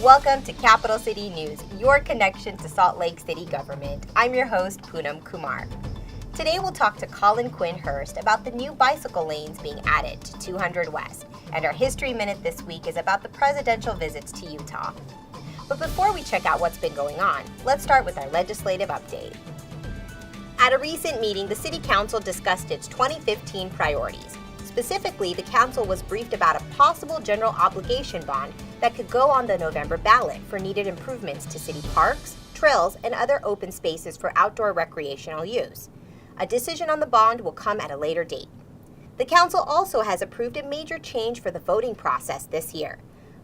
Welcome to Capital City News, your connection to Salt Lake City government. I'm your host, Poonam Kumar. Today we'll talk to Colin Quinn-Hurst about the new bicycle lanes being added to 200 West. And our History Minute this week is about the presidential visits to Utah. But before we check out what's been going on, let's start with our legislative update. At a recent meeting, the City Council discussed its 2015 priorities. Specifically, the Council was briefed about a possible general obligation bond that could go on the November ballot for needed improvements to city parks, trails, and other open spaces for outdoor recreational use. A decision on the bond will come at a later date. The Council also has approved a major change for the voting process this year.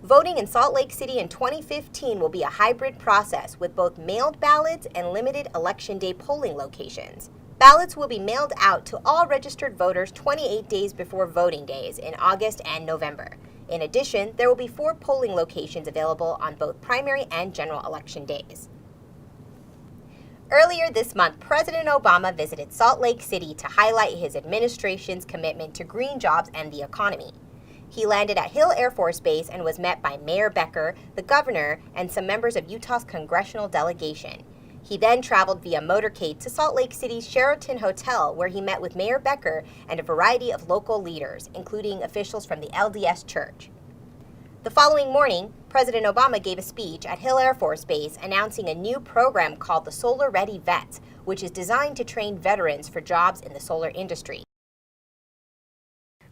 Voting in Salt Lake City in 2015 will be a hybrid process with both mailed ballots and limited Election Day polling locations. Ballots will be mailed out to all registered voters 28 days before voting days in August and November. In addition, there will be 4 polling locations available on both primary and general election days. Earlier this month, President Obama visited Salt Lake City to highlight his administration's commitment to green jobs and the economy. He landed at Hill Air Force Base and was met by Mayor Becker, the governor, and some members of Utah's congressional delegation. He then traveled via motorcade to Salt Lake City's Sheraton Hotel, where he met with Mayor Becker and a variety of local leaders, including officials from the LDS Church. The following morning, President Obama gave a speech at Hill Air Force Base announcing a new program called the Solar Ready Vets, which is designed to train veterans for jobs in the solar industry.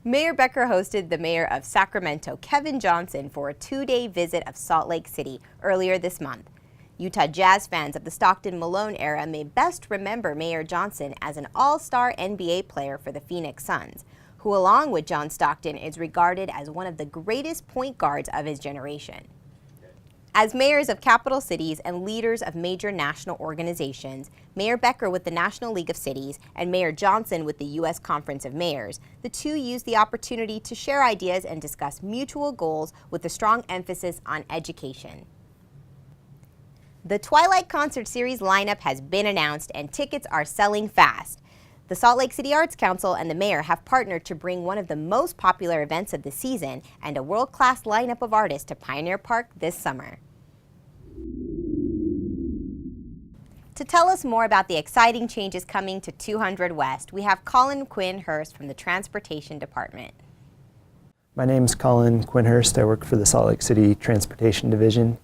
Mayor Becker hosted the mayor of Sacramento, Kevin Johnson, for a 2-day visit of Salt Lake City earlier this month. Utah Jazz fans of the Stockton-Malone era may best remember Mayor Johnson as an all-star NBA player for the Phoenix Suns, who along with John Stockton is regarded as one of the greatest point guards of his generation. As mayors of capital cities and leaders of major national organizations, Mayor Becker with the National League of Cities and Mayor Johnson with the U.S. Conference of Mayors, the two used the opportunity to share ideas and discuss mutual goals with a strong emphasis on education. The Twilight Concert series lineup has been announced and tickets are selling fast. The Salt Lake City Arts Council and the mayor have partnered to bring one of the most popular events of the season and a world-class lineup of artists to Pioneer Park this summer. To tell us more about the exciting changes coming to 200 West, we have Colin Quinn-Hurst from the Transportation Department. My name is Colin Quinn-Hurst. I work for the Salt Lake City Transportation Division.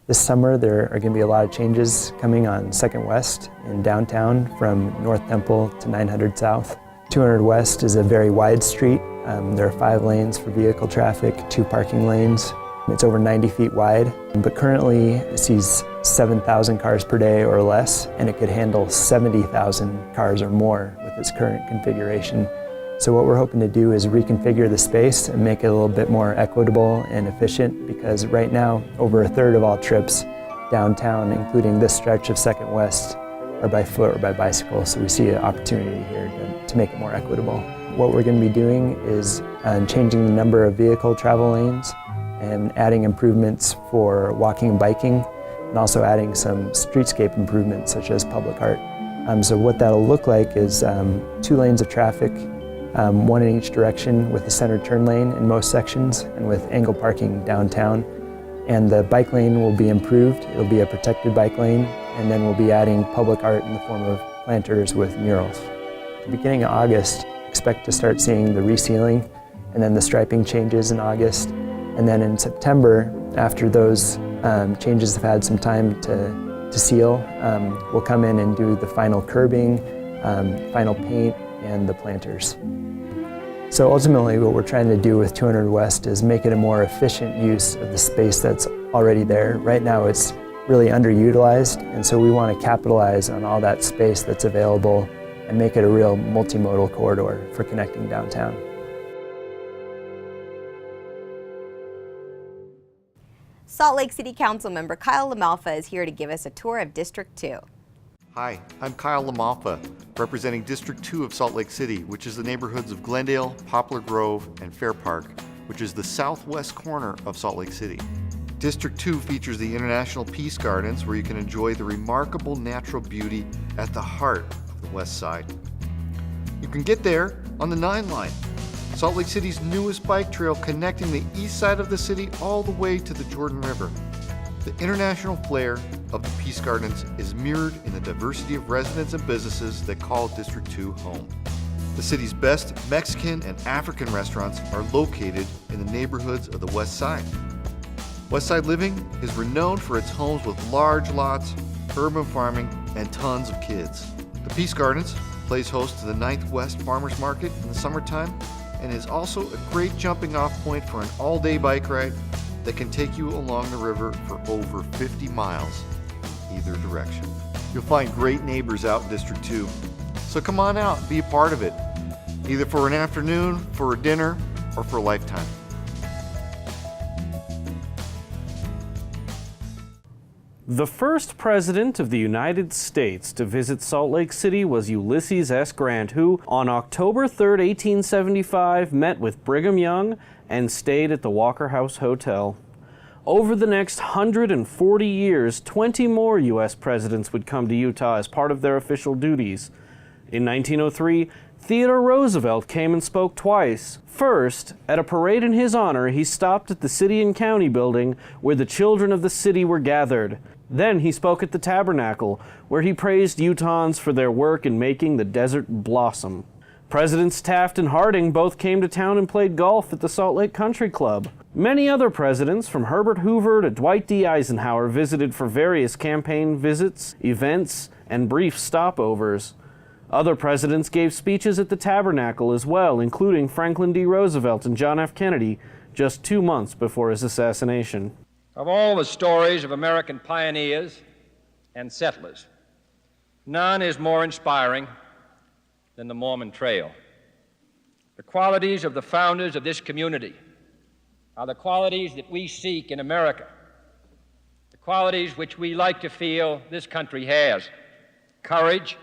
This summer there are going to be a lot of changes coming on 2nd West in downtown from North Temple to 900 South. 200 West is a very wide street. There are 5 lanes for vehicle traffic, 2 parking lanes. It's over 90 feet wide, but currently it sees 7,000 cars per day or less, and it could handle 70,000 cars or more with its current configuration. So what we're hoping to do is reconfigure the space and make it a little bit more equitable and efficient, because right now over a third of all trips downtown, including this stretch of 2nd West, are by foot or by bicycle. So we see an opportunity here to make it more equitable. What we're going to be doing is changing the number of vehicle travel lanes and adding improvements for walking and biking, and also adding some streetscape improvements such as public art. So what that'll look like is 2 lanes of traffic, 1 in each direction with a center turn lane in most sections and with angle parking downtown. And the bike lane will be improved. It'll be a protected bike lane, and then we'll be adding public art in the form of planters with murals. At the beginning of August, expect to start seeing the resealing and then the striping changes in August. And then in September, after those changes have had some time to seal, we'll come in and do the final curbing, final paint, and the planters. So ultimately what we're trying to do with 200 West is make it a more efficient use of the space that's already there. Right now it's really underutilized, and so we want to capitalize on all that space that's available and make it a real multimodal corridor for connecting downtown. Salt Lake City Council member Kyle LaMalfa is here to give us a tour of District 2. Hi, I'm Kyle LaMalfa, representing District 2 of Salt Lake City, which is the neighborhoods of Glendale, Poplar Grove, and Fair Park, which is the southwest corner of Salt Lake City. District 2 features the International Peace Gardens, where you can enjoy the remarkable natural beauty at the heart of the west side. You can get there on the 9 line, Salt Lake City's newest bike trail connecting the east side of the city all the way to the Jordan River. The international flair of the Peace Gardens is mirrored in the diversity of residents and businesses that call District 2 home. The city's best Mexican and African restaurants are located in the neighborhoods of the West Side. West Side living is renowned for its homes with large lots, urban farming, and tons of kids. The Peace Gardens plays host to the 9th West Farmers Market in the summertime and is also a great jumping off point for an all-day bike ride that can take you along the river for over 50 miles either direction. You'll find great neighbors out in District 2, so come on out and be a part of it, either for an afternoon, for a dinner, or for a lifetime. The first president of the United States to visit Salt Lake City was Ulysses S. Grant, who, on October 3, 1875, met with Brigham Young and stayed at the Walker House Hotel. Over the next 140 years, 20 more U.S. presidents would come to Utah as part of their official duties. In 1903, Theodore Roosevelt came and spoke twice. First, at a parade in his honor, he stopped at the City and County building where the children of the city were gathered. Then he spoke at the Tabernacle, where he praised Utahns for their work in making the desert blossom. Presidents Taft and Harding both came to town and played golf at the Salt Lake Country Club. Many other presidents, from Herbert Hoover to Dwight D. Eisenhower, visited for various campaign visits, events, and brief stopovers. Other presidents gave speeches at the Tabernacle as well, including Franklin D. Roosevelt and John F. Kennedy, just 2 months before his assassination. Of all the stories of American pioneers and settlers, none is more inspiring than the Mormon Trail. The qualities of the founders of this community are the qualities that we seek in America, the qualities which we like to feel this country has: courage,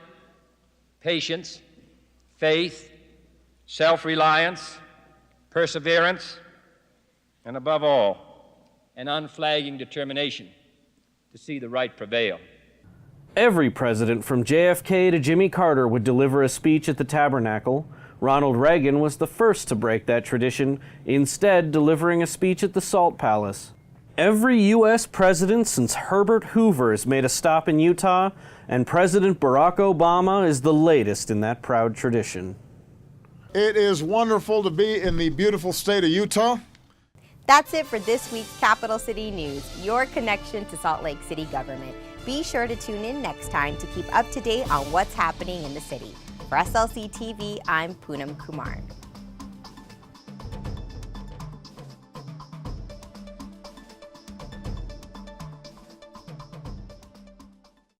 patience, faith, self-reliance, perseverance, and above all, an unflagging determination to see the right prevail. Every president from JFK to Jimmy Carter would deliver a speech at the Tabernacle. Ronald Reagan was the first to break that tradition, instead delivering a speech at the Salt Palace. Every U.S. president since Herbert Hoover has made a stop in Utah, and President Barack Obama is the latest in that proud tradition. It is wonderful to be in the beautiful state of Utah. That's it for this week's Capital City News, your connection to Salt Lake City government. Be sure to tune in next time to keep up to date on what's happening in the city. For SLC TV, I'm Poonam Kumar.